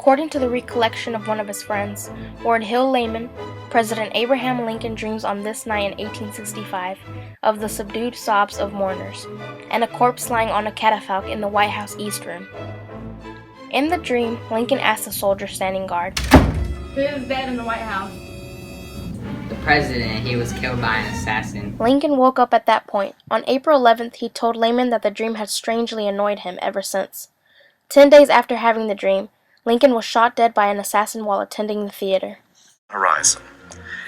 According to the recollection of one of his friends, Ward Hill Layman, President Abraham Lincoln dreams on this night in 1865 of the subdued sobs of mourners, and a corpse lying on a catafalque in the White House East Room. In the dream, Lincoln asks the soldier standing guard, "Who is dead in the White House?" "The president. He was killed by an assassin." Lincoln woke up at that point. On April 11th, he told Layman that the dream had strangely annoyed him ever since. 10 days after having the dream, Lincoln was shot dead by an assassin while attending the theater. Horizon.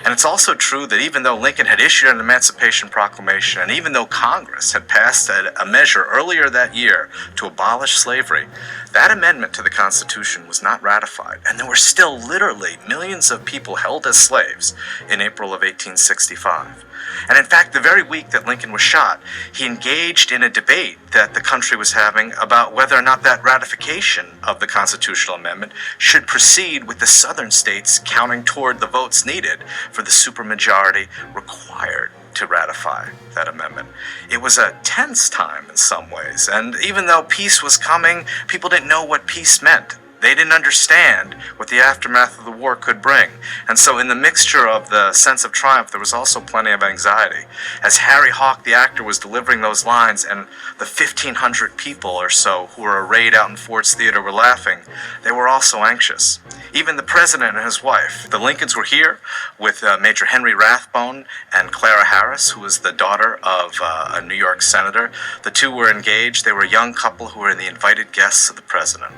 And it's also true that even though Lincoln had issued an Emancipation Proclamation, and even though Congress had passed a measure earlier that year to abolish slavery, that amendment to the Constitution was not ratified, and there were still literally millions of people held as slaves in April of 1865. And in fact, the very week that Lincoln was shot, he engaged in a debate that the country was having about whether or not that ratification of the constitutional amendment should proceed with the southern states counting toward the votes needed for the supermajority required to ratify that amendment. It was a tense time in some ways, and even though peace was coming, people didn't know what peace meant. They didn't understand what the aftermath of the war could bring. And so in the mixture of the sense of triumph, there was also plenty of anxiety. As Harry Hawk, the actor, was delivering those lines, and the 1,500 people or so who were arrayed out in Ford's Theater were laughing, they were also anxious. Even the president and his wife. The Lincolns were here with Major Henry Rathbone and Clara Harris, who was the daughter of a New York senator. The two were engaged. They were a young couple who were the invited guests of the president.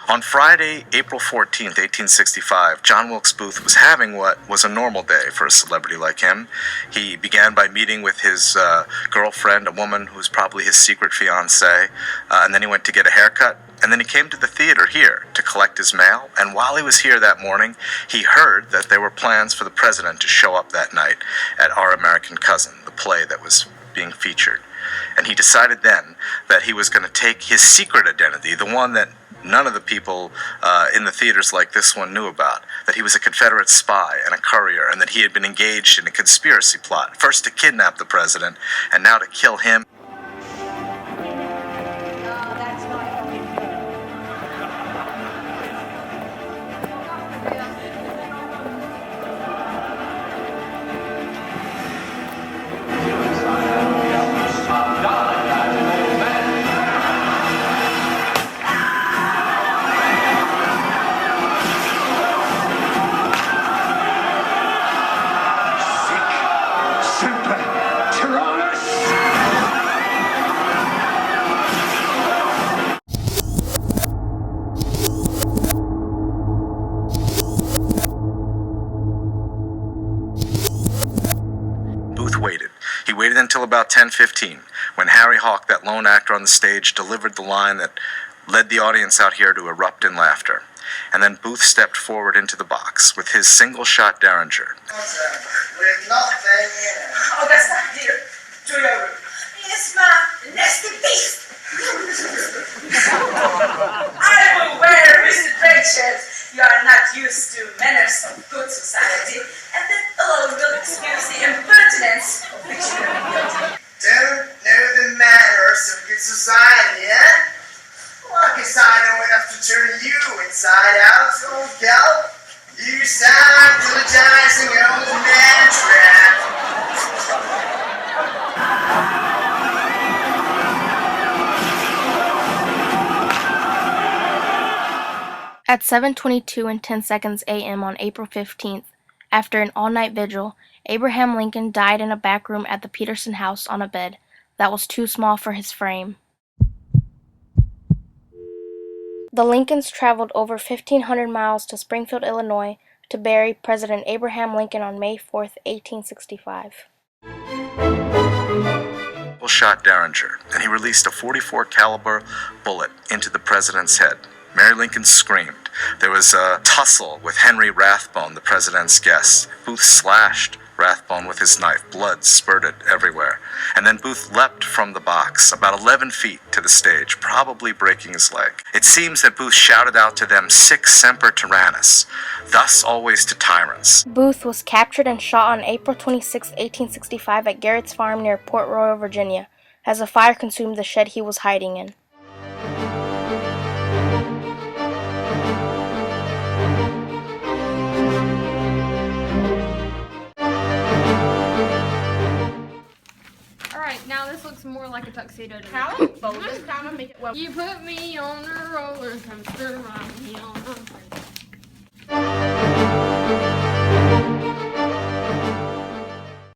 On Friday, April 14th, 1865, John Wilkes Booth was having what was a normal day for a celebrity like him. He began by meeting with his girlfriend, a woman who was probably his secret fiancée, and then he went to get a haircut, and then he came to the theater here to collect his mail, and while he was here that morning, he heard that there were plans for the president to show up that night at Our American Cousin, the play that was being featured. And he decided then that he was going to take his secret identity, the one that none of the people in the theaters like this one knew about, that he was a Confederate spy and a courier, and that he had been engaged in a conspiracy plot, first to kidnap the president, and now to kill him. He waited until about 10:15, when Harry Hawk, that lone actor on the stage, delivered the line that led the audience out here to erupt in laughter. And then Booth stepped forward into the box with his single-shot Derringer. With nothing in it. Oh, that's not dear. Julia. It's my nasty beast. I will wear restraints. You are not used to manners of good society, and that alone will excuse the impertinence of which you are guilty. Don't know the manners of good society, eh? Well, I guess I know enough to turn you inside out, old gal. You psychologizing old man trap. At 7:22 and 10 seconds a.m. on April 15th, after an all-night vigil, Abraham Lincoln died in a back room at the Peterson house on a bed that was too small for his frame. The Lincolns traveled over 1,500 miles to Springfield, Illinois, to bury President Abraham Lincoln on May 4th, 1865. Shot Derringer, and he released a .44 caliber bullet into the president's head. Mary Lincoln screamed. There was a tussle with Henry Rathbone, the president's guest. Booth slashed Rathbone with his knife. Blood spurted everywhere. And then Booth leapt from the box about 11 feet to the stage, probably breaking his leg. It seems that Booth shouted out to them, "Sic semper tyrannis," thus always to tyrants. Booth was captured and shot on April 26, 1865 at Garrett's Farm near Port Royal, Virginia, as a fire consumed the shed he was hiding in. Alright, now this looks more like a tuxedo to me. How? Bogus kind of make it well. You put me on a roller coaster, ride me on